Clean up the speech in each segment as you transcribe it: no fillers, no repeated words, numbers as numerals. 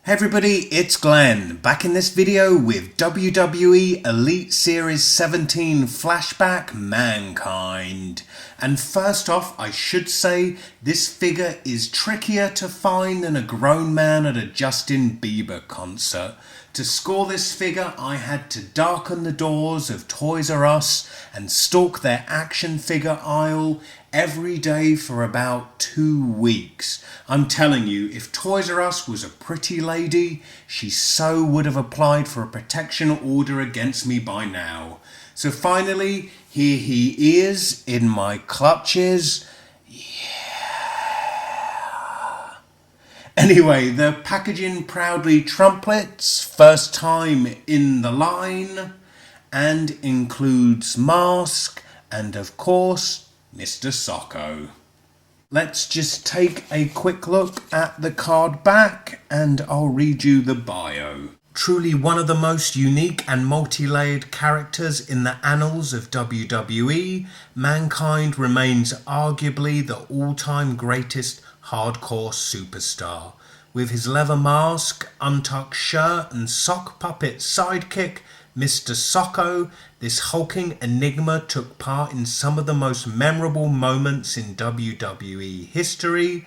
Hey everybody, it's Glenn, back in this video with WWE Elite Series 17 Flashback Mankind. And first off, I should say this figure is trickier to find than a grown man at a Justin Bieber concert. To score this figure, I had to darken the doors of Toys R Us and stalk their action figure aisle every day for about 2 weeks. I'm telling you, if Toys R Us was a pretty lady, she so would have applied for a protection order against me by now. So finally, here he is in my clutches. Anyway, the packaging proudly trumpets, first time in the line, and includes mask and of course Mr. Socko. Let's just take a quick look at the card back and I'll read you the bio. Truly one of the most unique and multi-layered characters in the annals of WWE, Mankind remains arguably the all-time greatest hardcore superstar. With his leather mask, untucked shirt and sock puppet sidekick, Mr. Socko, this hulking enigma took part in some of the most memorable moments in WWE history.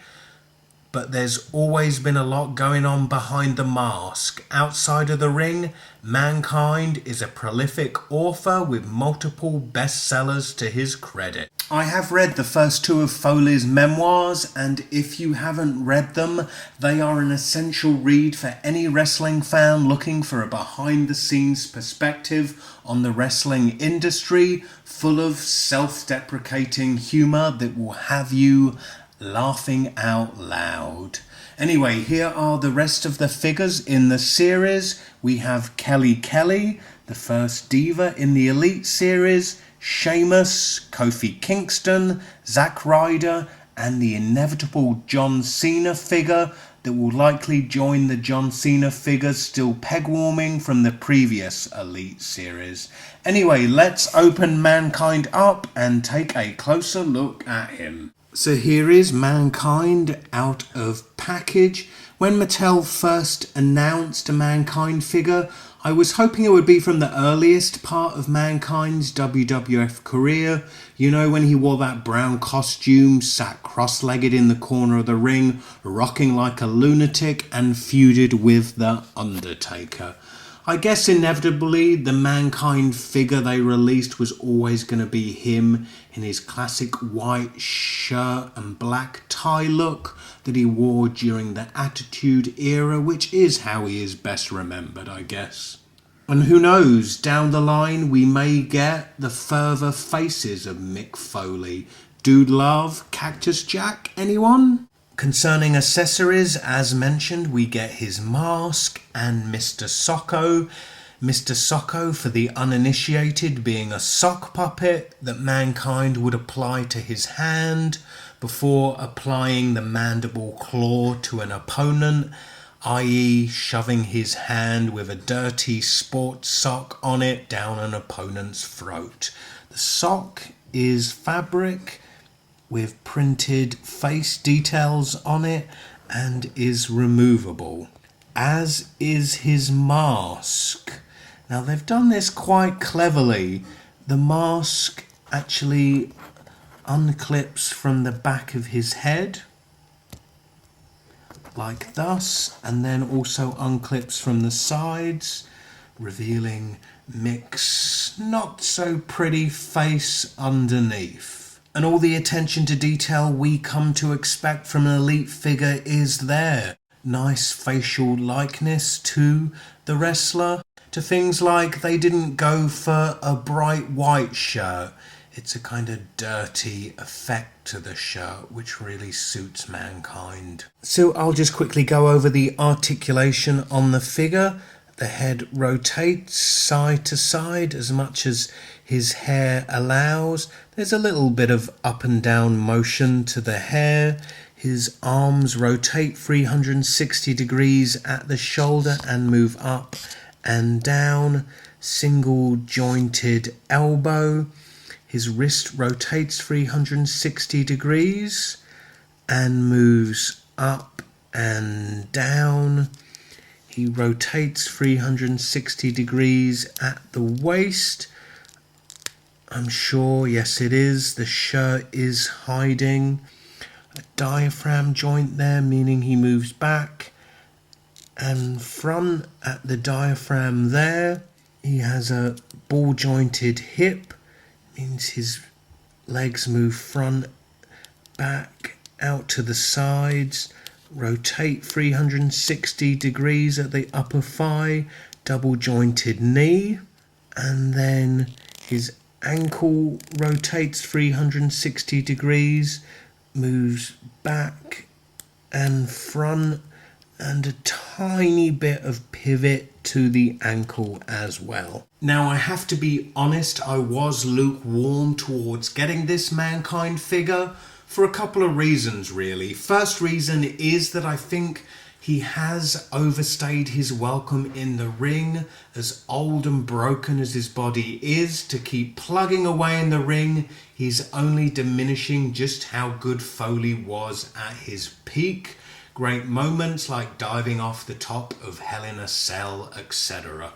But there's always been a lot going on behind the mask. Outside of the ring, Mankind is a prolific author with multiple bestsellers to his credit. I have read the first 2 of Foley's memoirs, and if you haven't read them, they are an essential read for any wrestling fan looking for a behind-the-scenes perspective on the wrestling industry, full of self-deprecating humour that will have you laughing out loud. Anyway, here are the rest of the figures in the series. We have Kelly Kelly, the first diva in the Elite series, Sheamus, Kofi Kingston, Zack Ryder, and the inevitable John Cena figure that will likely join the John Cena figures still peg-warming from the previous Elite series. Anyway, let's open Mankind up and take a closer look at him. So here is Mankind out of package. When Mattel first announced a Mankind figure, I was hoping it would be from the earliest part of Mankind's WWF career. You know, when he wore that brown costume, sat cross-legged in the corner of the ring, rocking like a lunatic and feuded with The Undertaker. I guess inevitably the Mankind figure they released was always going to be him in his classic white shirt and black tie look that he wore during the Attitude Era, which is how he is best remembered, I guess. And who knows, down the line we may get the further faces of Mick Foley. Dude Love, Cactus Jack, anyone? Concerning accessories, as mentioned, we get his mask and Mr. Socko. Mr. Socko, for the uninitiated, being a sock puppet that Mankind would apply to his hand before applying the mandible claw to an opponent, i.e. shoving his hand with a dirty sports sock on it down an opponent's throat. The sock is fabric with printed face details on it and is removable, as is his mask. Now they've done this quite cleverly. The mask actually unclips from the back of his head like thus, and then also unclips from the sides, revealing Mick's not so pretty face underneath. And all the attention to detail we come to expect from an Elite figure is there. Nice facial likeness to the wrestler, to things like they didn't go for a bright white shirt. It's a kind of dirty effect to the shirt, which really suits Mankind. So I'll just quickly go over the articulation on the figure. The head rotates side to side as much as his hair allows. There's a little bit of up and down motion to the hair. His arms rotate 360 degrees at the shoulder and move up and down. Single jointed elbow. His wrist rotates 360 degrees and moves up and down. He rotates 360 degrees at the waist. I'm sure, yes it is, the shirt is hiding a diaphragm joint there, meaning he moves back and front at the diaphragm there. He has a ball jointed hip, means his legs move front, back, out to the sides, rotate 360 degrees at the upper thigh, double jointed knee, and then his ankle rotates 360 degrees, moves back and front, and a tiny bit of pivot to the ankle as well. Now I have to be honest, I was lukewarm towards getting this Mankind figure for a couple of reasons really. First reason is that I think he has overstayed his welcome in the ring. As old and broken as his body is, to keep plugging away in the ring, he's only diminishing just how good Foley was at his peak. Great moments like diving off the top of Hell in a Cell, etc.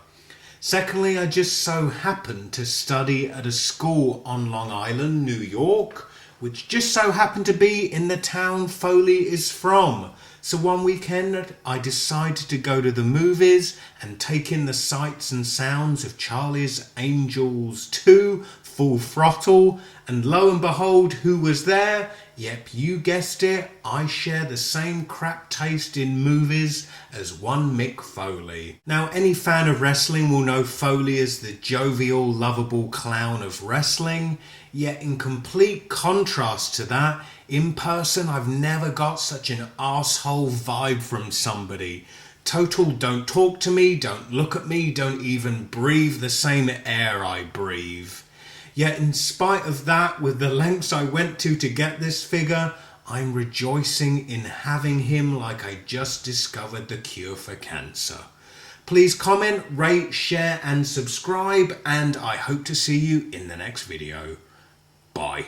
Secondly, I just so happened to study at a school on Long Island, New York, which just so happened to be in the town Foley is from. So one weekend I decided to go to the movies and take in the sights and sounds of Charlie's Angels 2 Full Throttle, and lo and behold, who was there? Yep, you guessed it, I share the same crap taste in movies as one Mick Foley. Now, any fan of wrestling will know Foley as the jovial, lovable clown of wrestling, yet in complete contrast to that, in person I've never got such an arsehole vibe from somebody. Total don't talk to me, don't look at me, don't even breathe the same air I breathe. Yet in spite of that, with the lengths I went to get this figure, I'm rejoicing in having him like I just discovered the cure for cancer. Please comment, rate, share and subscribe, and I hope to see you in the next video. Bye.